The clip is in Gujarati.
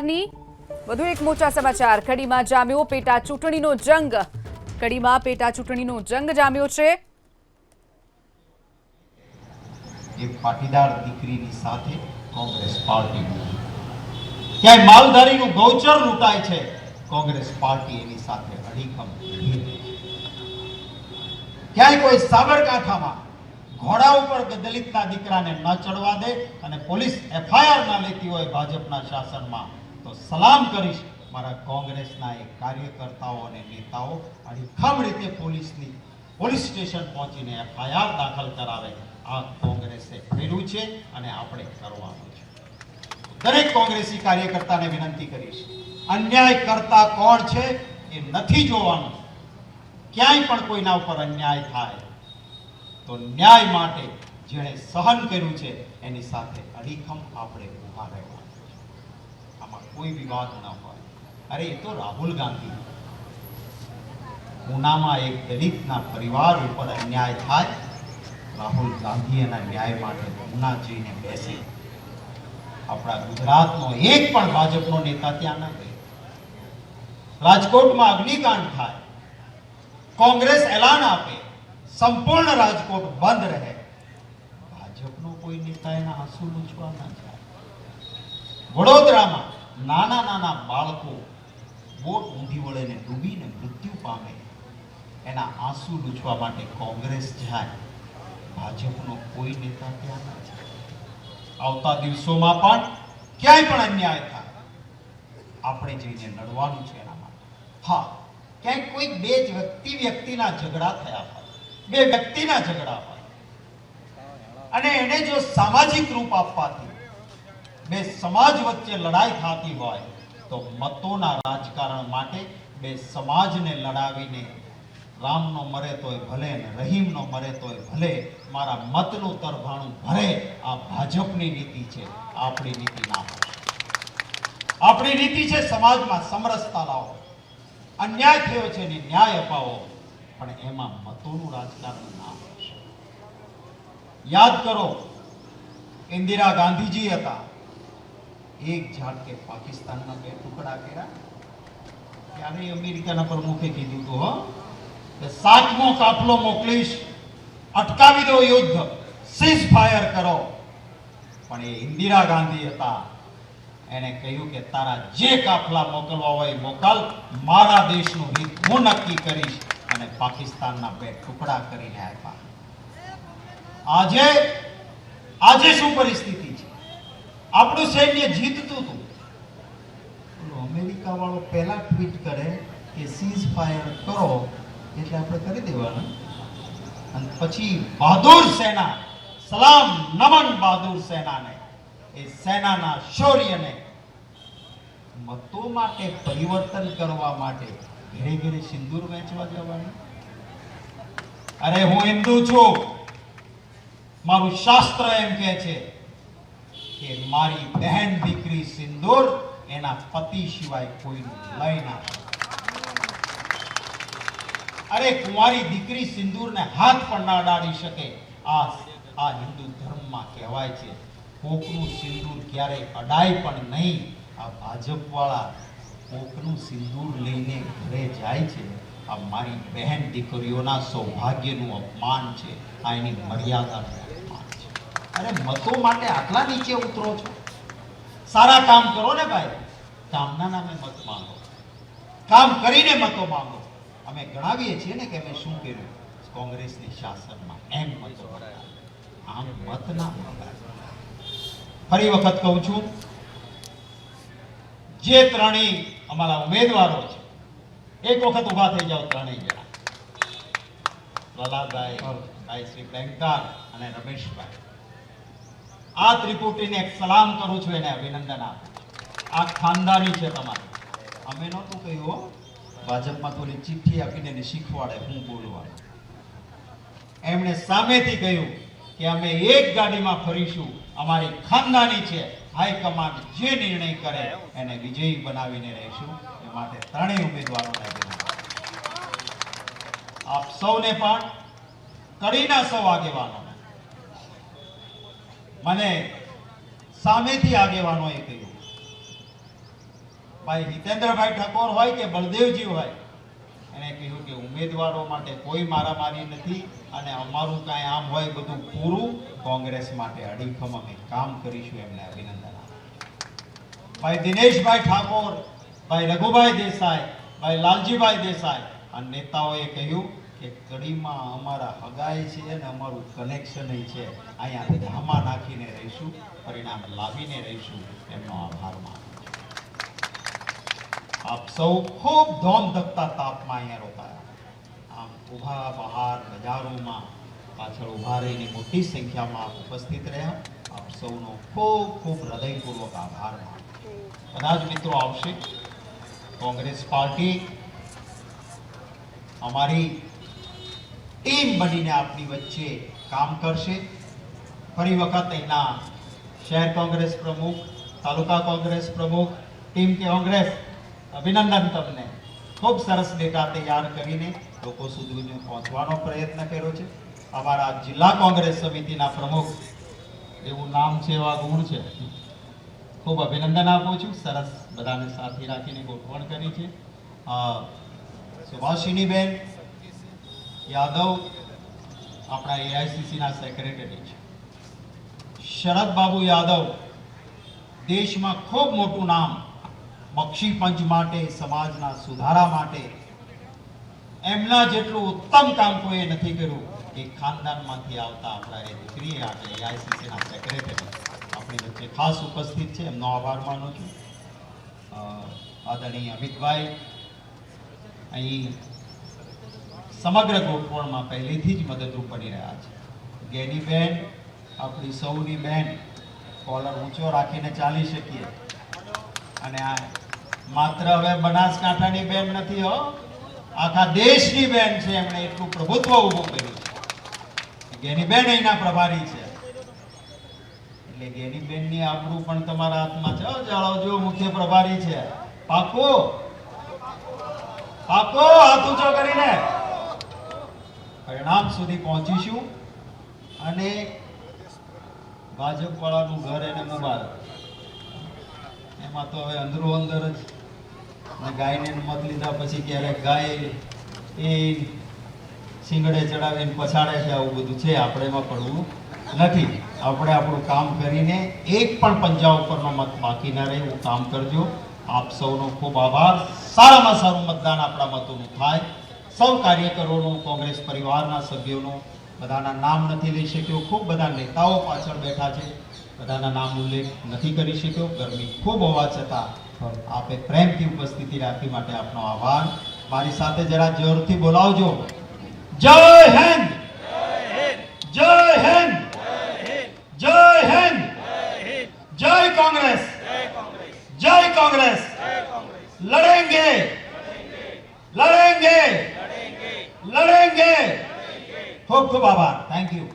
વિસ્તારની વધુ એક મોટા સમાચાર। કડીમાં જામ્યો પેટા ચૂંટણીનો જંગ। કડીમાં પેટા ચૂંટણીનો જંગ જામ્યો છે। એક પાટીદાર દીકરીની સાથે કોંગ્રેસ પાર્ટી ક્યાંય માલધારીનું ગૌચર લૂંટાય છે, કોંગ્રેસ પાર્ટી એની સાથે અડીખમ ઊભી રહી છે। ક્યાંય કોઈ સાબરકાંઠામાં ઘોડા ઉપર દલિતના દીકરાને ન ચડવા દે અને પોલીસ એફઆઈઆર ના લેતી હોય ભાજપના શાસનમાં, તો સલામ કરીશ મારા કોંગ્રેસના એક કાર્યકર્તાઓ અને નેતાઓ અડીખમ રીતે પોલીસ સ્ટેશન પહોંચીને એફઆઈઆર દાખલ કરાવે। આ કોંગ્રેસે કર્યું છે અને આપણે કરવાનું છે। દરેક કોંગ્રેસી કાર્યકર્તાને વિનંતી કરીશ, અન્યાય કરતા કોણ છે એ નથી જોવાનું। ક્યાંય પણ કોઈના ઉપર અન્યાય થાય તો ન્યાય માટે જેણે સહન કર્યું છે એની સાથે અડીખમ આપણે ઊભા રહેવાનું છે। આમાં કોઈ વિવાદ ન હોય। અરે એ તો રાહુલ ગાંધી, ઉનામાં એક દલિતના પરિવાર ઉપર અન્યાય થાય, રાહુલ ગાંધી એના ન્યાય માટે ઉના જઈને બેસે। આપણા ગુજરાતનો એક પણ ભાજપનો નેતા ત્યાં ન ગયો। રાજકોટમાં અગ્નિકાંડ થાય, કોંગ્રેસ એલાન આપે, સંપૂર્ણ રાજકોટ બંધ રહે, ભાજપનો કોઈ નેતા એના આંસુ લૂછવા ન જાય। વડોદરામાં નાના નાના બાળકો બોટ ઊંધી વળેને ડૂબીને મૃત્યુ પામે, એના આંસુ લૂછવા માટે કોંગ્રેસ જાય, ભાજપનો કોઈ નેતા ત્યાં ન જાય। આવતા દિવસોમાં પણ ક્યાંય પણ અન્યાય થાય આપણે જઈને લડવાનું છે એના માટે। હા, ક્યાંક કોઈ બે વ્યક્તિના ઝઘડા થયા હોય, બે વ્યક્તિના ઝઘડા હોય અને એને જો સામાજિક રૂપ આપવાથી બે સમાજ વચ્ચે લડાઈ થતી હોય, તો મતોના રાજકારણ માટે બે સમાજને લડાવીને રામનો મરે તોય ભલે ને રહીમનો મરે તોય ભલે, મારા મતનું તરભાણું ભરે, આ ભાજપની નીતિ છે, આપણી નીતિ ના હોય। આપણી નીતિ છે સમાજમાં સમરસતા લાવો, અન્યાય થયો છે ને ન્યાય અપાવો, પણ એમાં મતોનું રાજકારણ ના હોય। યાદ કરો, ઇન્દિરા ગાંધીજી હતા, એક ઝાટકે પાકિસ્તાનના બે ટુકડા કર્યા, ત્યારે અમેરિકાના પ્રમુખે કીધું હતું, હો, 7મો કાફલો મોકલીશ, અટકાવી દો યુદ્ધ, સીઝ ફાયર કરો। પણ એ ઇન્દિરા ગાંધી હતા, એને કહ્યું કે તારા જે કાફલા મોકલવા હોય મોકલ, મારા દેશનું હિત હું નક્કી કરીશ, અને પાકિસ્તાનના બે ટુકડા કરીને આપ્યા। આજે શું પરિસ્થિતિ છે? આપણું સૈન્ય જીતતું હતું, અમેરિકા વાળો પહેલા ટ્વીટ કરે કે સીઝ ફાયર કરો એટલે આપણે કરી દેવાનું, અને પછી બહાદુર સેના, સલામ નમન બહાદુર સેનાને, એ સેનાના શૌર્યને મતો માટે પરિવર્તન કરવા માટે ઘરે ઘરે સિંદૂર વેચવા જવાનું। અરે હું હિન્દુ છું, મારું શાસ્ત્ર એમ કહે છે કે મારી બહેન દીકરી સિંદૂર એના પતિ સિવાય કોઈનું લઈ ના શકે। અરે કુંવારી દીકરી સિંદૂરને હાથ પણ ના અડાડી શકે। આ હિન્દુ ધર્મમાં કહેવાય છે, કોકનું સિંદૂર ક્યારેય અડાય પણ નહીં। આ ભાજપ વાળા કોકનું સિંદૂર લઈને ઘરે જાય છે, આ મારી બહેન દીકરીઓના સૌભાગ્યનું અપમાન છે, આ એની મર્યાદાનું અપમાન છે। અરે મતો માટે આટલા નીચે ઉતરો છો? સારા કામ કરો ને ભાઈ, કામના નામે મત માંગો, કામ કરીને મતો માંગો। અમે ગણાવીએ છીએ ને કે અમે શું કર્યું કોંગ્રેસની શાસનમાં, એમ મતો મળ્યા, આમ મત ના મળ્યા। ફરી વખત કહું છું, જે ત્રણેય અમારા ઉમેદવારો છે, એક વખત ઉભા થઈ જાઓ ત્રણેય જણા, પ્રહલાદભાઈ, ભાઈ શ્રી પ્રેમકાર અને રમેશભાઈ, આ ત્રિપુટીને એક સલામ કરું છું, એને અભિનંદન આપું છું। આ ખાનદાની છે તમારી। અમે નહોતું કહ્યું, ભાજપમાં થોડી ચિઠ્ઠી આપીને એને શીખવાડે હું બોલવાનું, એમણે સામેથી કહ્યું કે અમે એક ગાડીમાં ફરીશું, અમારી ખાનદાની છે, હાઈકમાન્ડ જે નિર્ણય કરે એને વિજયી બનાવીને રહીશું। એ માટે ત્રણેય ઉમેદવારોને અભિનંદન। આપ સૌને પણ, કડીના સૌ આગેવાનોને, મને સામેથી આગેવાનોએ કહ્યું ભાઈ હિતેન્દ્રભાઈ ઠાકોર હોય કે બળદેવજી હોય, એણે કહ્યું કે ઉમેદવારો માટે કોઈ મારામારી નથી અને અમારું કાંઈ આમ હોય બધું પૂરું, કોંગ્રેસ માટે અડીખમ અમે કામ કરીશું, એમને અભિનંદન આપે. ભાઈ દિનેશભાઈ ઠાકોર, ભાઈ રઘુભાઈ દેસાઈ, ભાઈ લાલજીભાઈ દેસાઈ આ નેતાઓએ કહ્યું કે કડીમાં અમારા હગાઈ છે અને અમારું કનેક્શન છે, અહીંયા ધામા નાખીને રહીશું, પરિણામ લાવીને રહીશું, એમનો આભાર માનું. આપ સૌ ખૂબ ધોમધકતા તાપમાં અહીંયા રોકાયા. આમ ઊભા બહાર બજારોમાં પાછળ ઊભા રહીને મોટી સંખ્યામાં આપ ઉપસ્થિત રહ્યા. આપ સૌનો ખૂબ ખૂબ હૃદયપૂર્વક આભાર માનું. બધા જ મિત્રો આવશે. કોંગ્રેસ પાર્ટી અમારી ટીમ બનીને આપની વચ્ચે કામ કરશે. ફરી વખત અહીંના શહેર કોંગ્રેસ પ્રમુખ, તાલુકા કોંગ્રેસ પ્રમુખ, ટીમ કોંગ્રેસ અભિનંદન તમને. ખૂબ સરસ ડેટા તૈયાર કરીને લોકો સુધી પહોંચવાનો પ્રયત્ન કર્યો છે. અમારા જિલ્લા કોંગ્રેસ સમિતિના પ્રમુખ, એવું નામ છે એવા ગુણ છે, ખૂબ અભિનંદન આપું છું. સરસ બધાને સાથે રાખીને ગોઠવણ કરી છે. સુભાષિનીબેન યાદવ આપણા એઆઈસીસીના સેક્રેટરી છે. શરદબાબુ યાદવ, દેશમાં ખૂબ મોટું નામ બક્ષી પંચ માટે, સમાજના સુધારા માટે, એમના જેટલું ઉત્તમ કામ કોઈએ નથી કર્યું. એ ખાનદાનમાંથી આવતા આપણા એ દીકરી આજે એઆઈસીસીના સેક્રેટરી આપણી વચ્ચે ખાસ ઉપસ્થિત છે, એમનો આભાર માનું છું. આદરણીય અમિતભાઈ અહીં સમગ્ર ગોઠવણમાં પહેલેથી જ મદદરૂપ બની રહ્યા છે. ગેનીબેન આપણી સૌની બેન, કોલર ઊંચો રાખીને ચાલી શકીએ. અને આ માત્ર હવે બનાસકાંઠાની બેન નથી હો, આખા દેશની બેન છે. એમણે એટલું પ્રભુત્વ ઊભું કર્યું છે. ગેનીબેન અહીંના પ્રભારી છે, એટલે ગેનીબેનની આબરૂ પણ તમારા હાથમાં છે. જાળવજો, મુખ્ય પ્રભારી છે. પાકો પાકો હાથ ઊંચો કરીને પરિણામ સુધી પહોંચીશું. અને ભાજપ વાળાનું ઘર એને મુબારક. એમાં તો હવે અંદરો અંદર જ ગાયને મત લીધા પછી ક્યારેક ગાય એ શિંગડે ચડાવીને પછાડે છે, આવું બધું છે. આપણે એમાં પડવું નથી. આપણે આપણું કામ કરીને એક પણ પંજા ઉપરનો મત બાકી ના રહે એવું કામ કરજો. આપ સૌનો ખૂબ આભાર. સારામાં સારું મતદાન આપણા મતોનું થાય. સૌ કાર્યકરોનું, કોંગ્રેસ પરિવારના સભ્યોનું, બધાના નામ નથી લઈ શક્યો. ખૂબ બધા નેતાઓ પાછળ બેઠા છે, બધાના નામ ઉલ્લેખ નથી કરી શક્યો. ગરમી ખૂબ હોવા છતાં આપે પ્રેમથી ઉપસ્થિતિ રાખી માટે આપનો આભાર. મારી સાથે જરા જોરથી બોલાવજો. જય હિન્દ, જય હિન્દ, જય હિન્દ, જય કોંગ્રેસ, જય કોંગ્રેસ. લડેંગે, લડેંगे, લડેंगे. ખૂબ ખૂબ આભાર. Thank you.